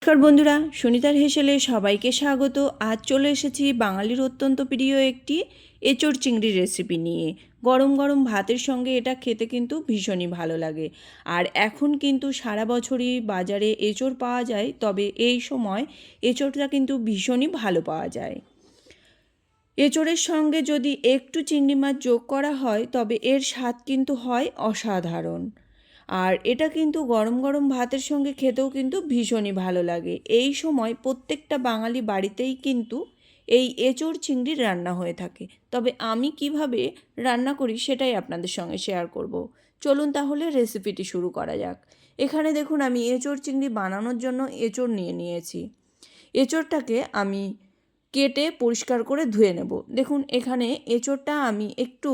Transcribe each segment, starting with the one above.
নমস্কার বন্ধুরা, সুনিতার হেসেলে সবাইকে স্বাগত। আজ চলে এসেছি বাঙালির অত্যন্ত প্রিয় একটি এঁচোড় চিংড়ি রেসিপি নিয়ে। গরম গরম ভাতের সঙ্গে এটা খেতে কিন্তু ভীষণই ভালো লাগে। আর এখন কিন্তু সারা বছরই বাজারে এঁচোড় পাওয়া যায়, তবে এই সময় এঁচোড়টা কিন্তু ভীষণই ভালো পাওয়া যায়। এঁচোড়ের সঙ্গে যদি একটু চিংড়ি মাছ যোগ করা হয় তবে এর স্বাদ কিন্তু হয় অসাধারণ। আর এটা কিন্তু গরম গরম ভাতের সঙ্গে খেতেও কিন্তু ভীষণই ভালো লাগে। এই সময় প্রত্যেকটা বাঙালি বাড়িতেই কিন্তু এই এঁচোড় চিংড়ির রান্না হয়ে থাকে। তবে আমি কিভাবে রান্না করি সেটাই আপনাদের সঙ্গে শেয়ার করব। চলুন তাহলে রেসিপিটি শুরু করা যাক। এখানে দেখুন আমি এঁচোড় চিংড়ি বানানোর জন্য এঁচোড় নিয়ে নিয়েছি। এঁচোড়টাকে আমি কেটে পরিষ্কার করে ধুয়ে নেব। দেখুন এখানে এঁচোড়টা আমি একটু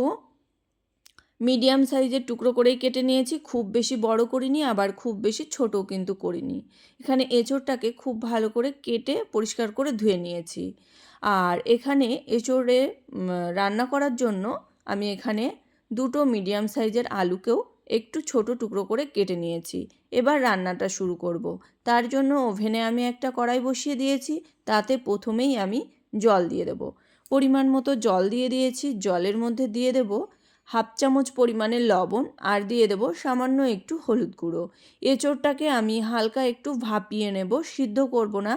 মিডিয়াম সাইজের টুকরো করেই কেটে নিয়েছি, খুব বেশি বড় করিনি আবার খুব বেশি ছোটও কিন্তু করিনি। এখানে এঁচোড়টাকে খুব ভালো করে কেটে পরিষ্কার করে ধুয়ে নিয়েছি। আর এখানে এঁচোড়ে রান্না করার জন্য আমি এখানে দুটো মিডিয়াম সাইজের আলুকেও একটু ছোট টুকরো করে কেটে নিয়েছি। এবার রান্নাটা শুরু করব। তার জন্য ওভেনে আমি একটা কড়াই বসিয়ে দিয়েছি, তাতে প্রথমেই আমি জল দিয়ে দেব। পরিমাণ মতো জল দিয়ে দিয়েছি। জলের মধ্যে দিয়ে দেব হাফ চামচ পরিমাণের লবণ আর দিয়ে দেব সামান্য একটু হলুদ গুঁড়ো। এঁচোড়টাকে আমি হালকা একটু ভাপিয়ে নেব, সিদ্ধ করব না,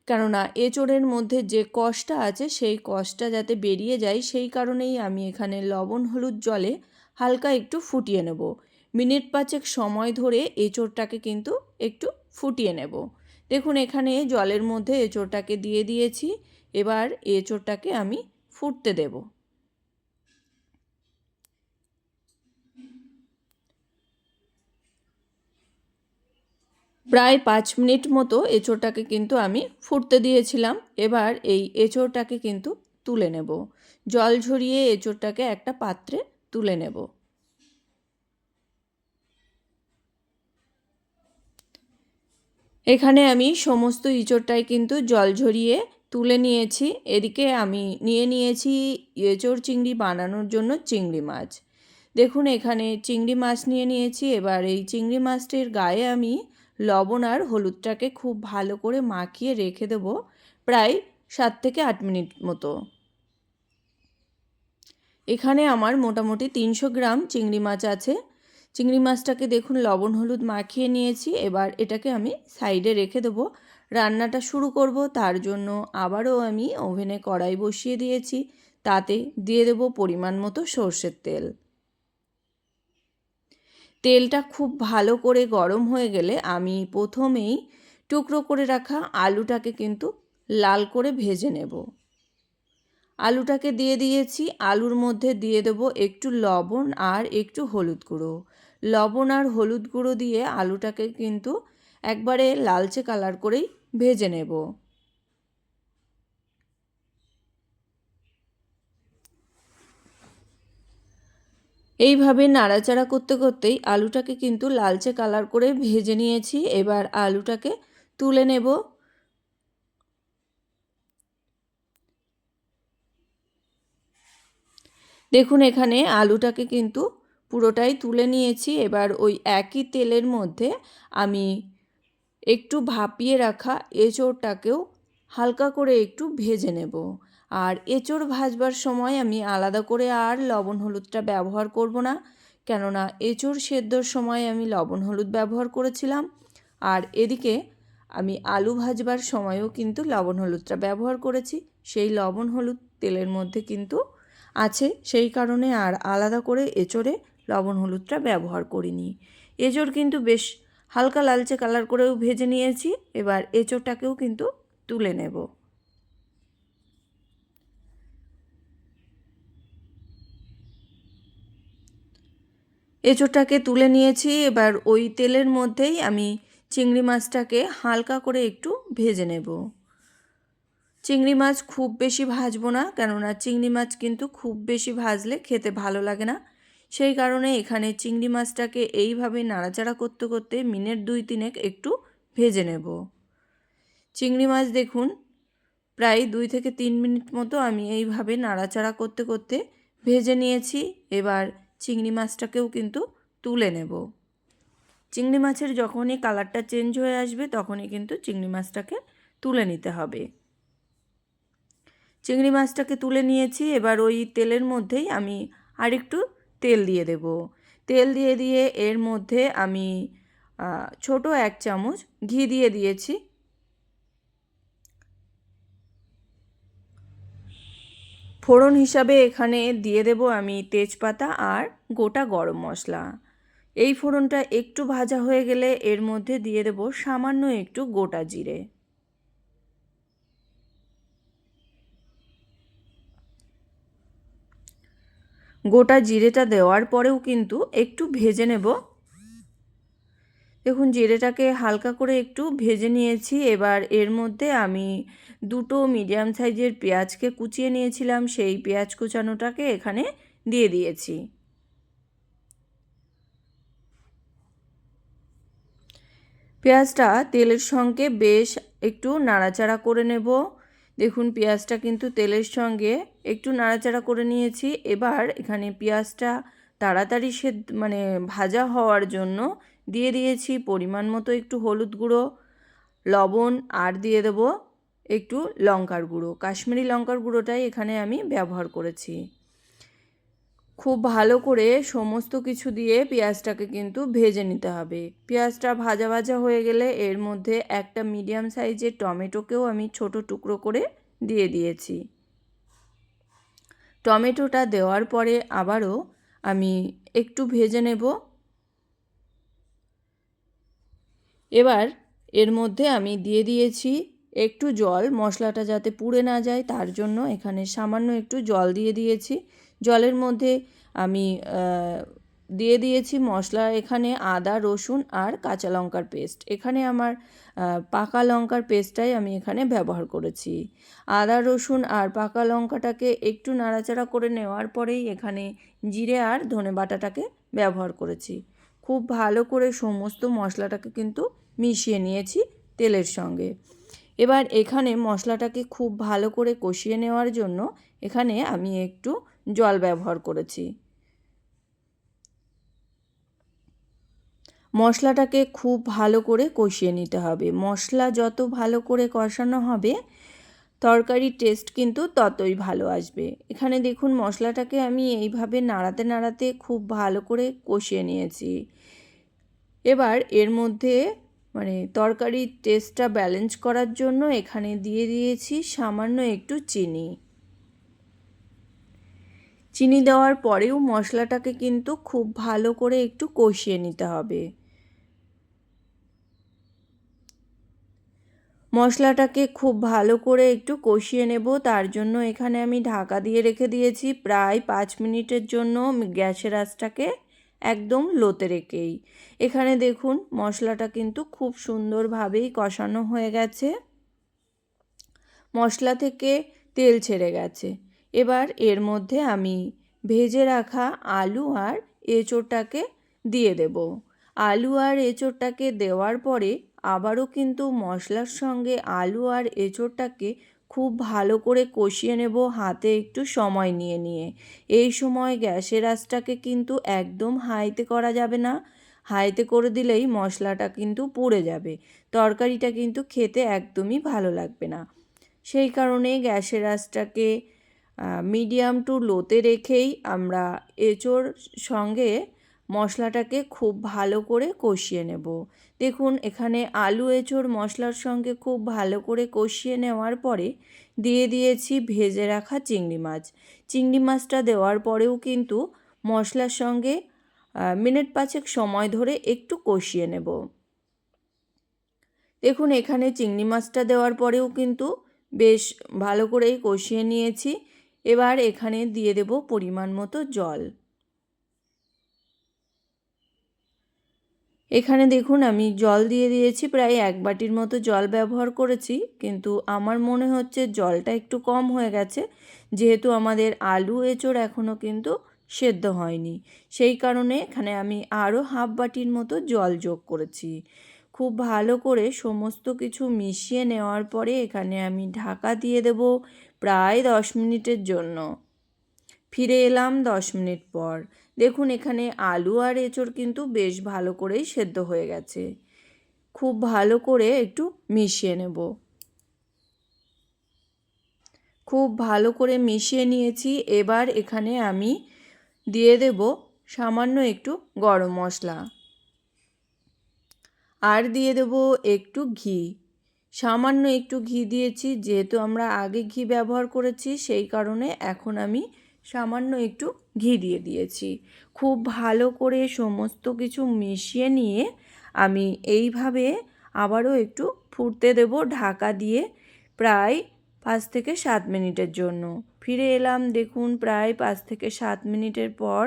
কেননা এঁচোড়ের মধ্যে যে কষটা আছে সেই কষটা যাতে বেরিয়ে যায় সেই কারণেই আমি এখানে লবণ হলুদ জলে হালকা একটু ফুটিয়ে নেব। মিনিট পাঁচেক সময় ধরে এঁচোড়টাকে কিন্তু একটু ফুটিয়ে নেব। দেখুন এখানে জলের মধ্যে এঁচোড়টাকে দিয়ে দিয়েছি। এবার এঁচোড়টাকে আমি ফুটতে দেব। প্রায় 5 মিনিট মতো এঁচোড়টাকে কিন্তু আমি ফুটতে দিয়েছিলাম। এবার এই এঁচোড়টাকে কিন্তু তুলে নেব। জল ঝরিয়ে এঁচোড়টাকে একটা পাত্রে তুলে নেব। এখানে আমি সমস্ত এঁচোড়টাই কিন্তু জল ঝরিয়ে তুলে নিয়েছি। এদিকে আমি নিয়ে নিয়েছি এঁচোড় চিংড়ি বানানোর জন্য চিংড়ি মাছ। দেখুন এখানে চিংড়ি মাছ নিয়ে নিয়েছি। এবার এই চিংড়ি মাছটির গায়ে আমি লবণ আর হলুদটাকে খুব ভালো করে মাখিয়ে রেখে দেব প্রায় 7 থেকে 8 মিনিট মতো। এখানে আমার মোটামুটি 300 গ্রাম চিংড়ি মাছ আছে। চিংড়ি মাছটাকে দেখুন লবণ হলুদ মাখিয়ে নিয়েছি। এবার এটাকে আমি সাইডে রেখে দেবো। রান্নাটা শুরু করব। তার জন্য আবারও আমি ওভেনে কড়াই বসিয়ে দিয়েছি, তাতে দিয়ে দেবো পরিমাণ মতো সর্ষের তেল। তেলটা খুব ভালো করে গরম হয়ে গেলে আমি প্রথমেই টুকরো করে রাখা আলুটাকে কিন্তু লাল করে ভেজে নেব। আলুটাকে দিয়ে দিয়েছি। আলুর মধ্যে দিয়ে দেবো একটু লবণ আর একটু হলুদ গুঁড়ো। লবণ আর হলুদ গুঁড়ো দিয়ে আলুটাকে কিন্তু একবারে লালচে কালার করেই ভেজে নেব। এইভাবে নাড়াচাড়া করতে করতেই আলুটাকে কিন্তু লালচে কালার করে ভেজে নিয়েছি। এবার আলুটাকে তুলে নেব। দেখুন এখানে আলুটাকে কিন্তু পুরোটাই তুলে নিয়েছি। এবার ওই একই তেলের মধ্যে আমি একটু ভাপিয়ে রাখা এঁচোড়টাকেও হালকা করে একটু ভেজে নেব। আর এঁচোড় ভাজবার সময় আমি আলাদা করে আর লবণ হলুদটা ব্যবহার করব না, কেননা এঁচোড় সেদ্ধর সময় আমি লবণ হলুদ ব্যবহার করেছিলাম। আর এদিকে আমি আলু ভাজবার সময়ও কিন্তু লবণ হলুদটা ব্যবহার করেছি। সেই লবণ হলুদ তেলের মধ্যে কিন্তু আছে, সেই কারণে আর আলাদা করে এঁচোড়ে লবণ হলুদটা ব্যবহার করিনি। এঁচোড় কিন্তু বেশ হালকা লালচে কালার করেও ভেজে নিয়েছি। এবার এঁচোড়টাকেও কিন্তু তুলে নেব। এঁচোড়টাকে তুলে নিয়েছি। এবার ওই তেলের মধ্যেই আমি চিংড়ি মাছটাকে হালকা করে একটু ভেজে নেব। চিংড়ি মাছ খুব বেশি ভাজবো না, কেননা চিংড়ি মাছ কিন্তু খুব বেশি ভাজলে খেতে ভালো লাগে না। সেই কারণে এখানে চিংড়ি মাছটাকে এইভাবে নাড়াচাড়া করতে করতে মিনিট 2-3 একটু ভেজে নেব। চিংড়ি মাছ দেখুন প্রায় 2 থেকে 3 মিনিট মতো আমি এইভাবে নাড়াচাড়া করতে করতে ভেজে নিয়েছি। এবার চিংড়ি মাছটাকেও কিন্তু তুলে নেব। চিংড়ি মাছের যখনই কালারটা চেঞ্জ হয়ে আসবে তখনই কিন্তু চিংড়ি মাছটাকে তুলে নিতে হবে। চিংড়ি মাছটাকে তুলে নিয়েছি। এবার ওই তেলের মধ্যেই আমি আরেকটু তেল দিয়ে দেব। তেল দিয়ে এর মধ্যে আমি ছোট 1 চামচ ঘি দিয়ে দিয়েছি। ফোড়ন হিসাবে এখানে দিয়ে দেব আমি তেজপাতা আর গোটা গরম মশলা। এই ফোড়নটা একটু ভাজা হয়ে গেলে এর মধ্যে দিয়ে দেব সামান্য একটু গোটা জিরে। গোটা জিরেটা দেওয়ার পরেও কিন্তু একটু ভেজে নেব। দেখুন জিরেটাকে হালকা করে একটু ভেজে নিয়েছি। এবার এর মধ্যে আমি 2টো মিডিয়াম সাইজের পেঁয়াজকে কুচিয়ে নিয়েছিলাম, সেই পেঁয়াজ কুচানোটাকে এখানে দিয়ে দিয়েছি। পেঁয়াজটা তেলের সঙ্গে বেশ একটু নাড়াচাড়া করে নেব। দেখুন পেঁয়াজটা কিন্তু তেলের সঙ্গে একটু নাড়াচাড়া করে নিয়েছি। এবার এখানে পেঁয়াজটা তাড়াতাড়ি ভাজা হওয়ার জন্য দিয়ে দিয়েছি পরিমাণ মতো একটু হলুদ গুঁড়ো, লবণ আর দিয়ে দেব একটু লঙ্কার গুঁড়ো। কাশ্মীরি লঙ্কার গুঁড়োটাই এখানে আমি ব্যবহার করেছি। খুব ভালো করে সমস্ত কিছু দিয়ে পেঁয়াজটাকে কিন্তু ভেজে নিতে হবে। পেঁয়াজটা ভাজা ভাজা হয়ে গেলে এর মধ্যে একটা মিডিয়াম সাইজের টমেটোকেও আমি ছোট টুকরো করে দিয়ে দিয়েছি। টমেটোটা দেওয়ার পরে আবারও আমি একটু ভেজে নেব। এবার এর মধ্যে আমি দিয়ে দিয়েছি একটু জল, মশলাটা যাতে পুড়ে না যায় তার জন্য এখানে সামান্য একটু জল দিয়ে দিয়েছি। জলের মধ্যে আমি দিয়ে দিয়েছি মশলা, এখানে আদা রসুন আর কাঁচা লঙ্কার পেস্ট। এখানে আমার পাকা লঙ্কার পেস্টটাই আমি এখানে ব্যবহার করেছি। আদা রসুন আর পাকা লঙ্কাটাকে একটু নাড়াচাড়া করে নেওয়ার পরেই এখানে জিরে আর ধনে বাটাটাকে ব্যবহার করেছি। খুব ভালো করে সমস্ত মশলাটাকে কিন্তু মিশিয়ে নিয়েছি তেলের সঙ্গে। এবার এখানে মশলাটাকে খুব ভালো করে কষিয়ে নেওয়ার জন্য এখানে আমি একটু জল ব্যবহার করেছি। মশলাটাকে খুব ভালো করে কষিয়ে নিতে হবে। মশলা যত ভালো করে কষানো হবে তরকারির টেস্ট কিন্তু ততই ভালো আসবে। এখানে দেখুন মশলাটাকে আমি এইভাবে নাড়াতে নাড়াতে খুব ভালো করে কষিয়ে নিয়েছি। এবার এর মধ্যে তরকারির টেস্টটা ব্যালেন্স করার জন্য এখানে দিয়ে দিয়েছি সামান্য একটু চিনি। চিনি দেওয়ার পরেও মশলাটাকে কিন্তু খুব ভালো করে একটু কষিয়ে নিতে হবে। মশলাটাকে খুব ভালো করে একটু কষিয়ে নেব, তার জন্য এখানে আমি ঢাকা দিয়ে রেখে দিয়েছি প্রায় 5 মিনিটের জন্য, গ্যাসের আঁচটাকে একদম লোতে রেখেই। এখানে দেখুন মশলাটা কিন্তু খুব সুন্দরভাবেই কষানো হয়ে গেছে, মশলা থেকে তেল ছেড়ে গেছে। এবার এর মধ্যে আমি ভেজে রাখা আলু আর এঁচোড়টাকে দিয়ে দেব। আলু আর এঁচোড়টাকে দেওয়ার পরে আবারও কিন্তু মশলার সঙ্গে আলু আর এঁচোড়টাকে খুব ভালো করে কষিয়ে নেব হাতে একটু সময় নিয়ে নিয়ে। এই সময় গ্যাসের আঁচটাকে কিন্তু একদম হাইতে করা যাবে না। হাইতে করে দিলেই মশলাটা কিন্তু পুড়ে যাবে, তরকারিটা কিন্তু খেতে একদমই ভালো লাগবে না। সেই কারণে গ্যাসের আঁচটাকে মিডিয়াম টু লোতে রেখেই আমরা এঁচোড় সঙ্গে মশলাটাকে খুব ভালো করে কষিয়ে নেব। দেখুন এখানে আলু এঁচোড় মশলার সঙ্গে খুব ভালো করে কষিয়ে নেওয়ার পরে দিয়ে দিয়েছি ভেজে রাখা চিংড়ি মাছ। চিংড়ি মাছটা দেওয়ার পরেও কিন্তু মশলার সঙ্গে মিনিট 5 সময় ধরে একটু কষিয়ে নেব। দেখুন এখানে চিংড়ি মাছটা দেওয়ার পরেও কিন্তু বেশ ভালো করেই কষিয়ে নিয়েছি। এবার এখানে দিয়ে দেব পরিমাণ মতো জল। এখানে দেখুন আমি জল দিয়ে দিয়েছি, প্রায় 1 বাটির মতো জল ব্যবহার করেছি, কিন্তু আমার মনে হচ্ছে জলটা একটু কম হয়ে গেছে, যেহেতু আমাদের আলু এঁচোড় এখনও কিন্তু সেদ্ধ হয়নি। সেই কারণে এখানে আমি আরও হাফ বাটির মতো জল যোগ করেছি। খুব ভালো করে সমস্ত কিছু মিশিয়ে নেওয়ার পরে এখানে আমি ঢাকা দিয়ে দেব প্রায় 10 মিনিটের জন্য। ফিরে এলাম 10 মিনিট পর। দেখুন এখানে আলু আর এঁচড় কিন্তু বেশ ভালো করেই সেদ্ধ হয়ে গেছে। খুব ভালো করে একটু মিশিয়ে নেব। খুব ভালো করে মিশিয়ে নিয়েছি। এবার এখানে আমি দিয়ে দেব সামান্য একটু গরম মশলা, আর দিয়ে দেব একটু ঘি। সামান্য একটু ঘি দিয়েছি, যেহেতু আমরা আগে ঘি ব্যবহার করেছি সেই কারণে এখন আমি সামান্য একটু ঘি দিয়ে দিয়েছি। খুব ভালো করে সমস্ত কিছু মিশিয়ে নিয়ে আমি এইভাবে আবারও একটু ফুটতে দেব ঢাকা দিয়ে, প্রায় 5 থেকে 7 মিনিটের জন্য। ফিরে এলাম, দেখুন প্রায় 5 থেকে 7 মিনিটের পর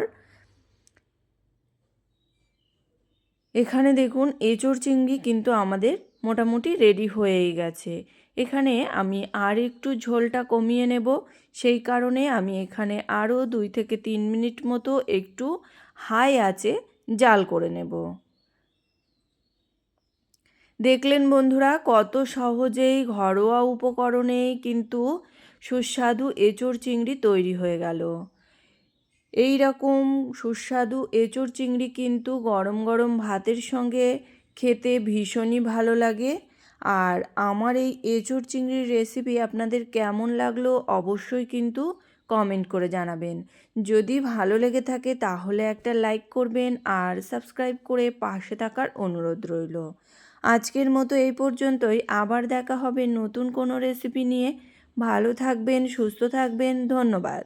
এখানে দেখুন এঁচোড় চিংড়ি কিন্তু আমাদের মোটামুটি রেডি হয়েই গেছে। এখানে আমি আর একটু ঝোলটা কমিয়ে নেব, সেই কারণে আমি এখানে আরও 2 থেকে 3 মিনিট মতো একটু হাই আঁচে জাল করে নেব। দেখলেন বন্ধুরা, কত সহজেই ঘরোয়া উপকরণেই কিন্তু সুস্বাদু এঁচোড় চিংড়ি তৈরি হয়ে গেল। এই রকম সুস্বাদু এঁচোড় চিংড়ি কিন্তু গরম গরম ভাতের সঙ্গে খেতে ভীষণই ভালো লাগে। আর আমার এই এঁচোড় চিংড়ির রেসিপি আপনাদের কেমন লাগলো অবশ্যই কিন্তু কমেন্ট করে জানাবেন। যদি ভালো লেগে থাকে তাহলে একটা লাইক করবেন আর সাবস্ক্রাইব করে পাশে থাকার অনুরোধ রইল। আজকের মতো এই পর্যন্তই। আবার দেখা হবে নতুন কোনো রেসিপি নিয়ে। ভালো থাকবেন, সুস্থ থাকবেন। ধন্যবাদ।